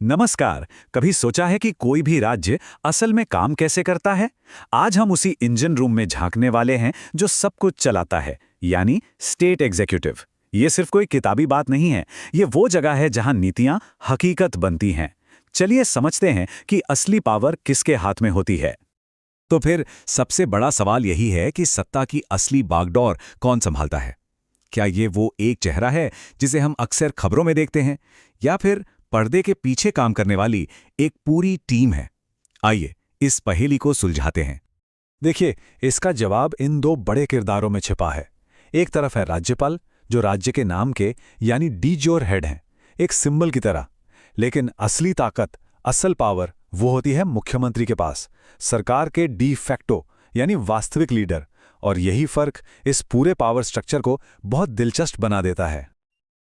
नमस्कार। कभी सोचा है कि कोई भी राज्य असल में काम कैसे करता है? आज हम उसी इंजन रूम में झांकने वाले हैं जो सब कुछ चलाता है, यानी स्टेट एग्जीक्यूटिव। ये सिर्फ कोई किताबी बात नहीं है, ये वो जगह है जहां नीतियां हकीकत बनती हैं। चलिए समझते हैं कि असली पावर किसके हाथ में होती है। तो फिर सबसे बड़ा सवाल यही है कि सत्ता की असली बागडोर कौन संभालता है? क्या ये वो एक चेहरा है जिसे हम अक्सर खबरों में देखते हैं, या फिर पर्दे के पीछे काम करने वाली एक पूरी टीम है? आइए इस पहेली को सुलझाते हैं। देखिए, इसका जवाब इन दो बड़े किरदारों में छिपा है। एक तरफ है राज्यपाल, जो राज्य के नाम के यानी डी जोर हेड हैं, एक सिंबल की तरह। लेकिन असली ताकत, असल पावर वो होती है मुख्यमंत्री के पास, सरकार के डी फैक्टो यानी वास्तविक लीडर। और यही फर्क इस पूरे पावर स्ट्रक्चर को बहुत दिलचस्प बना देता है।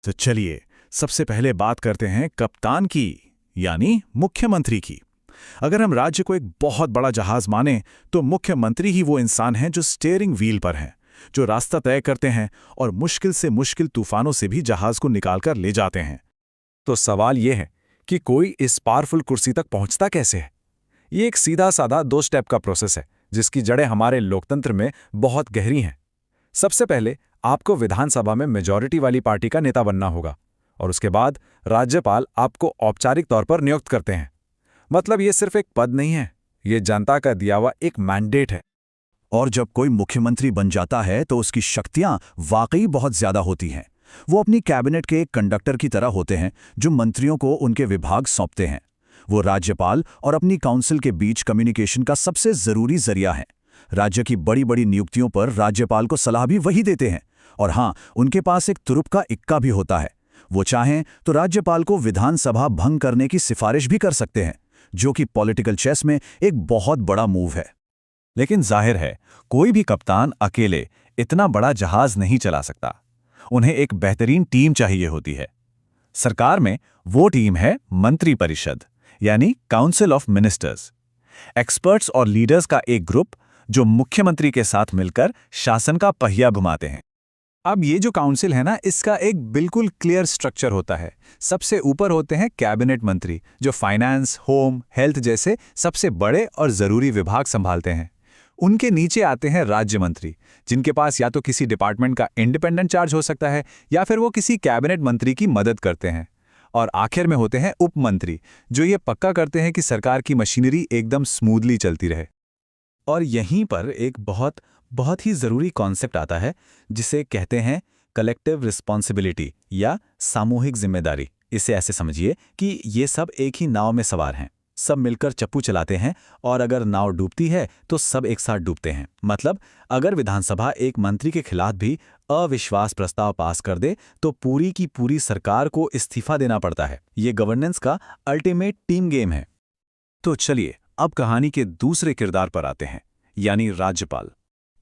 तो चलिए सबसे पहले बात करते हैं कप्तान की, यानी मुख्यमंत्री की। अगर हम राज्य को एक बहुत बड़ा जहाज माने, तो मुख्यमंत्री ही वो इंसान हैं जो स्टीयरिंग व्हील पर हैं, जो रास्ता तय करते हैं और मुश्किल से मुश्किल तूफानों से भी जहाज को निकालकर ले जाते हैं। तो सवाल यह है कि कोई इस पावरफुल कुर्सी तक पहुंचता कैसे है? ये एक सीधा साधा 2 स्टेप का प्रोसेस है, जिसकी जड़ें हमारे लोकतंत्र में बहुत गहरी हैं। सबसे पहले आपको विधानसभा में मेजॉरिटी वाली पार्टी का नेता बनना होगा, और उसके बाद राज्यपाल आपको औपचारिक तौर पर नियुक्त करते हैं। मतलब ये सिर्फ एक पद नहीं है, ये जनता का दिया हुआ एक मैंडेट है। और जब कोई मुख्यमंत्री बन जाता है तो उसकी शक्तियां वाकई बहुत ज्यादा होती हैं। वो अपनी कैबिनेट के एक कंडक्टर की तरह होते हैं जो मंत्रियों को उनके विभाग सौंपते हैं। वो राज्यपाल और अपनी काउंसिल के बीच कम्युनिकेशन का सबसे जरूरी जरिया है। राज्य की बड़ी बड़ी नियुक्तियों पर राज्यपाल को सलाह भी वही देते हैं। और हाँ, उनके पास एक तुरुप का इक्का भी होता है। वो चाहें तो राज्यपाल को विधानसभा भंग करने की सिफारिश भी कर सकते हैं, जो कि पॉलिटिकल चेस में एक बहुत बड़ा मूव है। लेकिन जाहिर है, कोई भी कप्तान अकेले इतना बड़ा जहाज नहीं चला सकता। उन्हें एक बेहतरीन टीम चाहिए होती है। सरकार में वो टीम है मंत्रिपरिषद, यानी काउंसिल ऑफ मिनिस्टर्स। एक्सपर्ट्स और लीडर्स का एक ग्रुप जो मुख्यमंत्री के साथ मिलकर शासन का पहिया घुमाते हैं। अब ये जो काउंसिल है ना, इसका एक बिल्कुल क्लियर स्ट्रक्चर होता है। सबसे ऊपर होते हैं कैबिनेट मंत्री, जो फाइनेंस, होम, हेल्थ जैसे सबसे बड़े और जरूरी विभाग संभालते हैं। उनके नीचे आते हैं राज्य मंत्री, जिनके पास या तो किसी डिपार्टमेंट का इंडिपेंडेंट चार्ज हो सकता है, या फिर वो किसी कैबिनेट मंत्री की मदद करते हैं। और आखिर में होते हैं उप मंत्री, जो ये पक्का करते हैं कि सरकार की मशीनरी एकदम स्मूथली चलती रहे। और यहीं पर एक बहुत ही जरूरी कॉन्सेप्ट आता है, जिसे कहते हैं कलेक्टिव रिस्पॉन्सिबिलिटी या सामूहिक जिम्मेदारी। इसे ऐसे समझिए कि ये सब एक ही नाव में सवार हैं, सब मिलकर चप्पू चलाते हैं, और अगर नाव डूबती है तो सब एक साथ डूबते हैं। मतलब अगर विधानसभा एक मंत्री के खिलाफ भी अविश्वास प्रस्ताव पास कर दे तो पूरी की पूरी सरकार को इस्तीफा देना पड़ता है। ये गवर्नेंस का अल्टीमेट टीम गेम है। तो चलिए अब कहानी के दूसरे किरदार पर आते हैं, यानी राज्यपाल।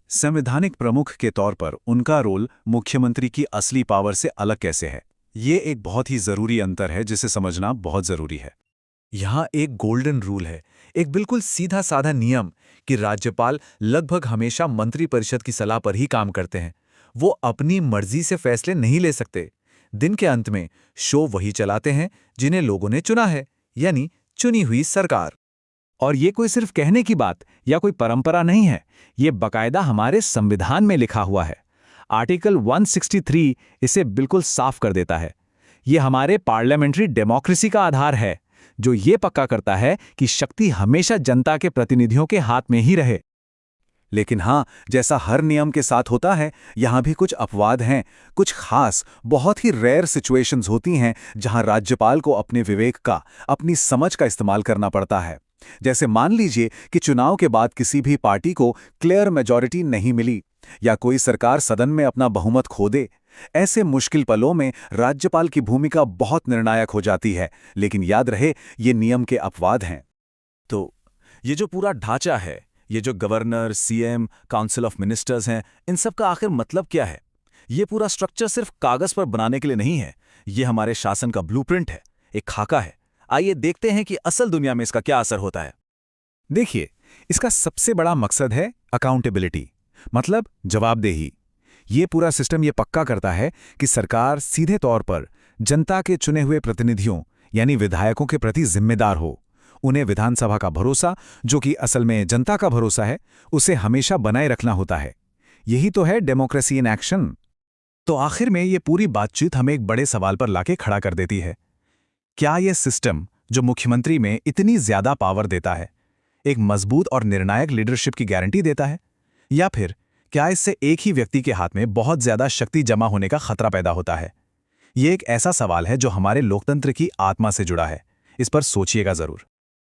संवैधानिक प्रमुख के तौर पर उनका रोल मुख्यमंत्री की असली पावर से अलग कैसे है? ये एक बहुत ही जरूरी अंतर है जिसे समझना बहुत जरूरी है। यहाँ एक गोल्डन रूल है, एक बिल्कुल सीधा साधा नियम कि राज्यपाल लगभग हमेशा मंत्रिपरिषद की सलाह पर ही काम करते हैं। वो अपनी मर्जी से फैसले नहीं ले सकते। दिन के अंत में शो वही चलाते हैं जिन्हें लोगों ने चुना है, यानी चुनी हुई सरकार। और ये कोई सिर्फ कहने की बात या कोई परंपरा नहीं है, ये बकायदा हमारे संविधान में लिखा हुआ है। आर्टिकल 163 इसे बिल्कुल साफ कर देता है। ये हमारे पार्लियामेंट्री डेमोक्रेसी का आधार है, जो ये पक्का करता है कि शक्ति हमेशा जनता के प्रतिनिधियों के हाथ में ही रहे। लेकिन हाँ, जैसा हर नियम के साथ होता है, यहाँ भी कुछ अपवाद हैं। कुछ खास, बहुत ही रेयर सिचुएशंस होती हैं जहाँ राज्यपाल को अपने विवेक का, अपनी समझ का इस्तेमाल करना पड़ता है। जैसे मान लीजिए कि चुनाव के बाद किसी भी पार्टी को क्लियर मेजॉरिटी नहीं मिली, या कोई सरकार सदन में अपना बहुमत खो दे। ऐसे मुश्किल पलों में राज्यपाल की भूमिका बहुत निर्णायक हो जाती है। लेकिन याद रहे, ये नियम के अपवाद हैं। तो ये जो पूरा ढांचा है, ये जो governor, CM, council of ministers हैं, इन सब का आखिर मतलब क्या है? ये पूरा स्ट्रक्चर सिर्फ कागज पर बनाने के लिए नहीं है, ये हमारे शासन का ब्लूप्रिंट है, एक खाका है। आइए देखते हैं कि असल दुनिया में इसका क्या असर होता है। देखिए, इसका सबसे बड़ा मकसद है अकाउंटेबिलिटी, मतलब जवाबदेही। ये पूरा सिस्टम ये पक्का करता है कि सरकार सीधे तौर पर जनता के चुने हुए प्रतिनिधियों यानी विधायकों के प्रति जिम्मेदार हो। उन्हें विधानसभा का भरोसा, जो कि असल में जनता का भरोसा है, उसे हमेशा बनाए रखना होता है। यही तो है डेमोक्रेसी इन एक्शन। तो आखिर में ये पूरी बातचीत हमें एक बड़े सवाल पर लाके खड़ा कर देती है। क्या ये सिस्टम जो मुख्यमंत्री में इतनी ज्यादा पावर देता है, एक मजबूत और निर्णायक लीडरशिप की गारंटी देता है, या फिर क्या इससे एक ही व्यक्ति के हाथ में बहुत ज्यादा शक्ति जमा होने का खतरा पैदा होता है? ये एक ऐसा सवाल है जो हमारे लोकतंत्र की आत्मा से जुड़ा है। इस पर सोचिएगा जरूर।